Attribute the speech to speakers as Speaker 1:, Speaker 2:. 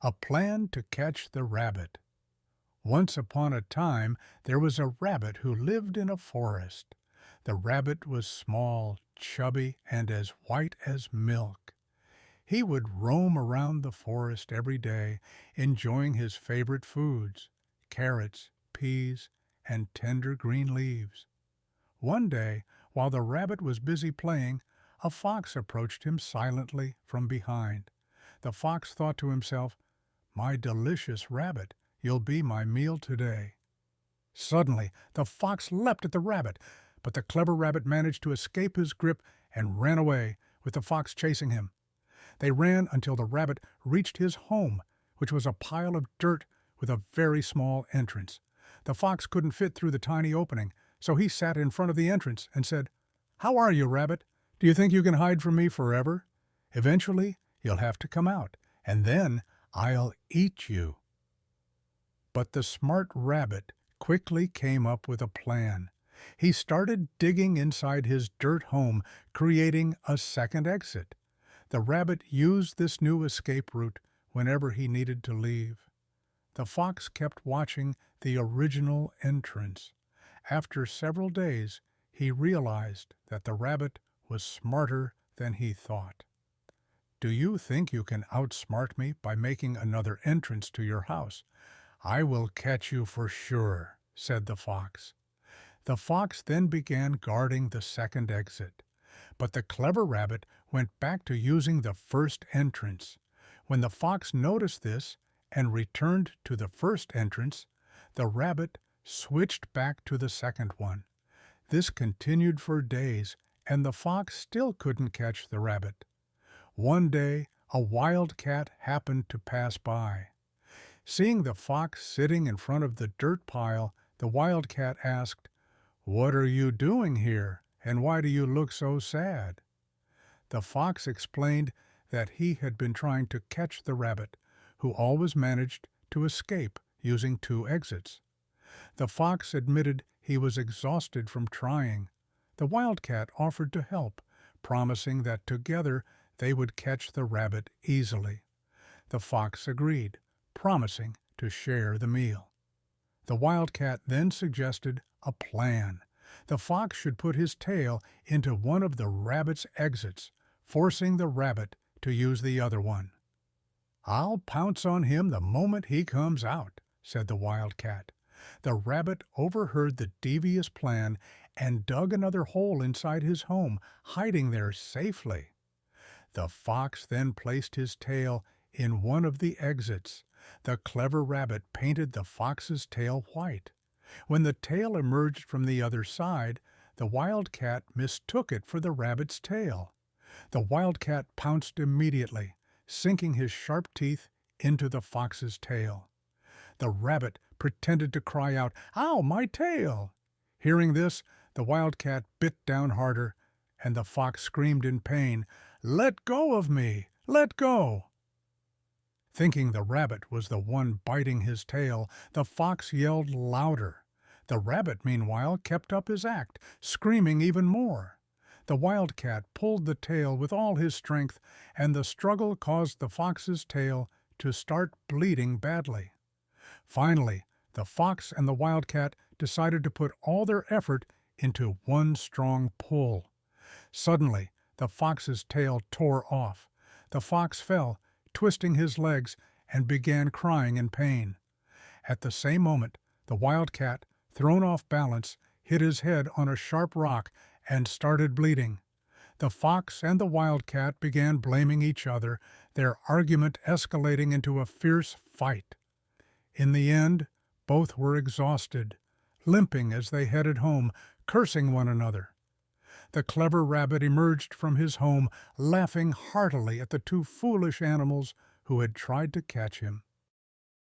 Speaker 1: A plan to catch the rabbit. Once upon a time there was a rabbit who lived in a forest. The rabbit was small, chubby, and as white as milk. He would roam around the forest every day, enjoying his favorite foods, carrots, peas, and tender green leaves. One day, while the rabbit was busy playing, a fox approached him silently from behind. The fox thought to himself, "My delicious rabbit, you'll be my meal today." Suddenly, the fox leapt at the rabbit, but the clever rabbit managed to escape his grip and ran away, with the fox chasing him. They ran until the rabbit reached his home, which was a pile of dirt with a very small entrance. The fox couldn't fit through the tiny opening, so he sat in front of the entrance and said, "How are you, rabbit? Do you think you can hide from me forever? Eventually, you'll have to come out, and then I'll eat you." But the smart rabbit quickly came up with a plan. He started digging inside his dirt home, creating a second exit. The rabbit used this new escape route whenever he needed to leave. The fox kept watching the original entrance. After several days, he realized that the rabbit was smarter than he thought. "Do you think you can outsmart me by making another entrance to your house? I will catch you for sure," said the fox. The fox then began guarding the second exit. But the clever rabbit went back to using the first entrance. When the fox noticed this and returned to the first entrance, the rabbit switched back to the second one. This continued for days, and the fox still couldn't catch the rabbit. One day, a wild cat happened to pass by. Seeing the fox sitting in front of the dirt pile, the wild cat asked, "What are you doing here, and why do you look so sad?" The fox explained that he had been trying to catch the rabbit, who always managed to escape using two exits. The fox admitted he was exhausted from trying. The wildcat offered to help, promising that together they would catch the rabbit easily. The fox agreed, promising to share the meal. The wildcat then suggested a plan. The fox should put his tail into one of the rabbit's exits, forcing the rabbit to use the other one. "I'll pounce on him the moment he comes out," said the wildcat. The rabbit overheard the devious plan and dug another hole inside his home, hiding there safely. The fox then placed his tail in one of the exits. The clever rabbit painted the fox's tail white. When the tail emerged from the other side, the wildcat mistook it for the rabbit's tail. The wildcat pounced immediately, sinking his sharp teeth into the fox's tail. The rabbit pretended to cry out, "Ow, my tail!" Hearing this, the wildcat bit down harder, and the fox screamed in pain, "Let go of me! Let go!" Thinking the rabbit was the one biting his tail, the fox yelled louder. The rabbit, meanwhile, kept up his act, screaming even more. The wildcat pulled the tail with all his strength, and the struggle caused the fox's tail to start bleeding badly. Finally, the fox and the wildcat decided to put all their effort into one strong pull. Suddenly, the fox's tail tore off. The fox fell, twisting his legs, and began crying in pain. At the same moment, the wildcat, thrown off balance, hit his head on a sharp rock and started bleeding. The fox and the wildcat began blaming each other, their argument escalating into a fierce fight. In the end, both were exhausted, limping as they headed home, cursing one another. The clever rabbit emerged from his home, laughing heartily at the two foolish animals who had tried to catch him.